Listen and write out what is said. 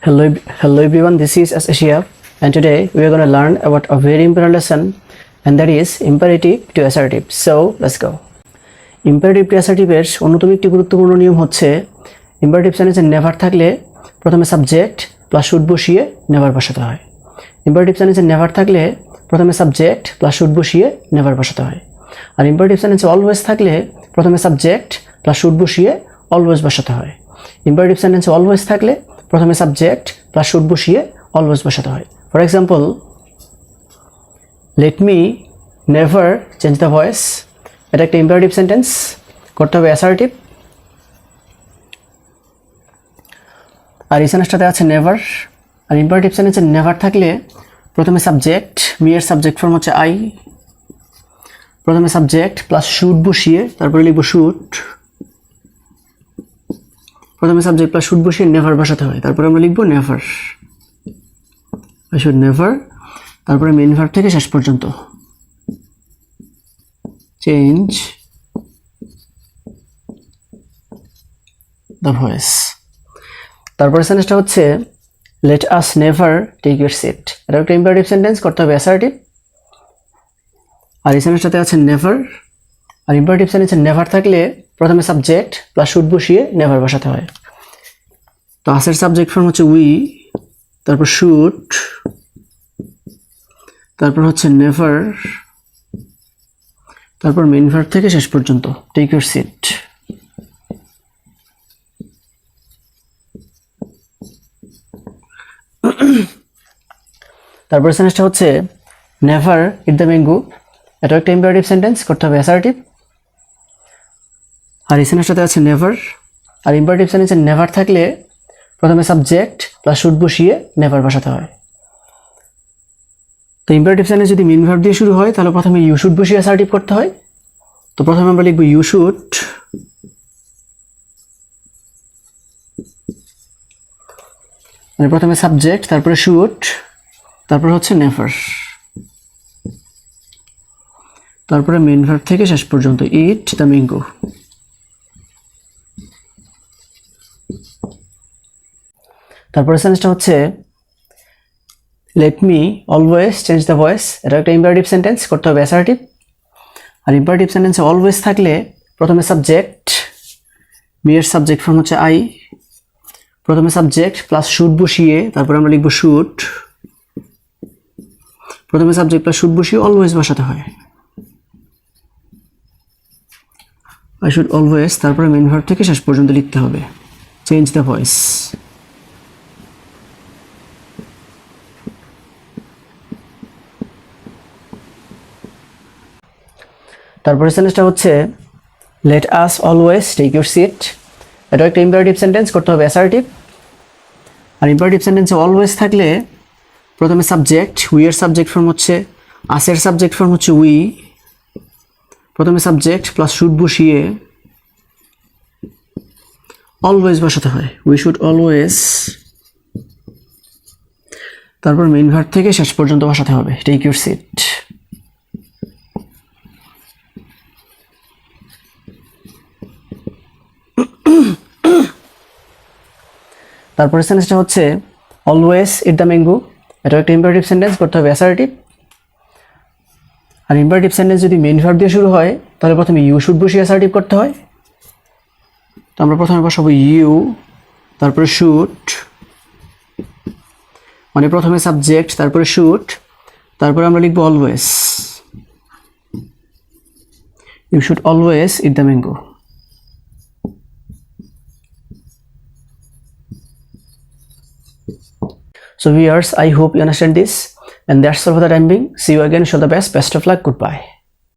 Hello everyone, this is Shihab, and today we are going to learn about a very important lesson, and that is imperative to assertive. So let's go. Imperative to assertive এর অন্যতম একটি গুরুত্বপূর্ণ নিয়ম হচ্ছে imperative সেন্টেন্সে never থাকলে প্রথমে subject plus should বসিয়ে নেভার বসাতে হয়। imperative সেন্টেন্সে নেভার থাকলে প্রথমে সাবজেক্ট প্লাস শুড বসিয়ে নেভার বসাতে হয়। আর imperative সেন্টেন্সে অলওয়েজ থাকলে প্রথমে সাবজেক্ট প্লাস শুড বসিয়ে অলওয়েজ বসাতে হয়। imperative সেন্টেন্সে অলওয়েজ থাকলে প্রথমে সাবজেক্ট প্লাস শুড বসিয়ে অলওয়েজ বসাতে হয়। For example, let me never change the voice, এটা একটা ইম্পারেটিভ সেন্টেন্স, করতে হবে অ্যাসার্টিভ। আর এই সেন্টেন্সটাতে আছে নেভার। আর ইম্পারেটিভ সেন্টেন্সে নেভার থাকলে প্রথমে সাবজেক্ট, মি এর সাবজেক্ট ফর্ম হচ্ছে আই, প্রথমে সাবজেক্ট প্লাস শুড বসিয়ে তারপরে লিখব শুড, প্রথমে সাবজেক্ট প্লাস শুড বসিয়ে নেভার বসাতে হয়, তারপরে আমরা লিখব নেভার, আই শুড নেভার, তারপরে মেইন ভার্ব থেকে শেষ পর্যন্ত চেঞ্জ দ্য ভয়েস। তারপরে সেন্টেন্সটা হচ্ছে let us never take your seat, এটা একটা ইম্পারেটিভ সেন্টেন্স, করতে হবে অ্যাসার্টিভ। আর এই সেন্টেন্সটাতে আছে নেভার। আর ইম্পারেটিভ সেন্টেন্সে নেভার থাকলে প্রথমে সাবজেক্ট প্লাস শুড বসিয়ে নেভার বসাতে হয়। তো আসের সাবজেক্ট ফর্ম হচ্ছে উই, তারপর শুড, তারপর হচ্ছে নেভার, তারপর মেইন ভার্ব থেকে শেষ পর্যন্ত টেক ইউর সিট। তারপর সেন্টেন্সটা হচ্ছে নেভার ইট দ্য ম্যাঙ্গো, এটা একটা ইম্পারেটিভ সেন্টেন্স, করতে হবে অ্যাসার্টিভ। আর এই সেন্টেন্সটাতে আছে নেভার। আর ইম্পারেটিভ সেন্টেন্সে নেভার থাকলে প্রথমে সাবজেক্ট প্লাস শুড বসিয়ে নেভার বসাতে হয়। তো ইম্পারেটিভ সেন্টেন্স যদি মেইন ভার্ব দিয়ে শুরু হয় তাহলে প্রথমে ইউ শুড বসিয়ে অ্যাসার্টিভ করতে হয়। তো প্রথমে আমরা লিখব ইউ শুড, মানে প্রথমে সাবজেক্ট তারপরে শুড, তারপর হচ্ছে নেভার, তারপরে মেইন ভার্ব থেকে শেষ পর্যন্ত ইট দ্য ম্যাঙ্গো। তারপরে সেন্টেন্সটা হচ্ছে let me always change the voice, এটা একটা ইম্পারেটিভ সেন্টেন্স, করতে হবে অ্যাসার্টিভ। আর ইম্পারেটিভ সেন্টেন্সে অলওয়েজ থাকলে প্রথমে সাবজেক্ট, মি এর সাবজেক্ট ফর্ম হচ্ছে আই, প্রথমে সাবজেক্ট প্লাস শুড বসিয়ে তারপর আমরা লিখব শুড, প্রথমে সাবজেক্ট প্লাস শুড বসিয়ে অলওয়েজ বসাতে হয়, আই শুড অলওয়েজ, তারপরে মেইন ভার্ব থেকে শেষ পর্যন্ত লিখতে হবে চেঞ্জ দ্য ভয়েস। তারপরে সেন্টেন্সটা হচ্ছে let us always take your seat, এটা একটা ইম্পারেটিভ সেন্টেন্স, করতে হবে অ্যাসার্টিভ। আর ইম্পারেটিভ সেন্টেন্সে অলওয়েজ থাকলে প্রথমে সাবজেক্ট, উই এর সাবজেক্ট ফর্ম হচ্ছে, আসের সাবজেক্ট ফর্ম হচ্ছে উই, প্রথমে সাবজেক্ট প্লাস শুড বসিয়ে অলওয়েজ বসাতে হয়, উই শুড অলওয়েজ, তারপর মেইন ভার্ব থেকে শেষ পর্যন্ত বসাতে হবে টেক ইউর সিট। তারপরে সেন্টেন্সটা হচ্ছে অলওয়েজ ইট দ্য ম্যাঙ্গো, এটা একটা ইম্পারেটিভ সেন্টেন্স, করতে হবে অ্যাসার্টিভ। আর ইম্পারেটিভ সেন্টেন্স যদি মেইন ভার্ব দিয়ে শুরু হয় তাহলে প্রথমে ইউ শুড বসিয়ে অ্যাসার্টিভ করতে হয়। তো আমরা প্রথমে বসাবো ইউ, তারপরে শুড, মানে প্রথমে সাবজেক্ট তারপরে শুড, তারপরে আমরা লিখবো always, you should always eat the mango. So viewers, I hope you understand this, and that's all for the time being. See you again. Show the best of luck. Goodbye.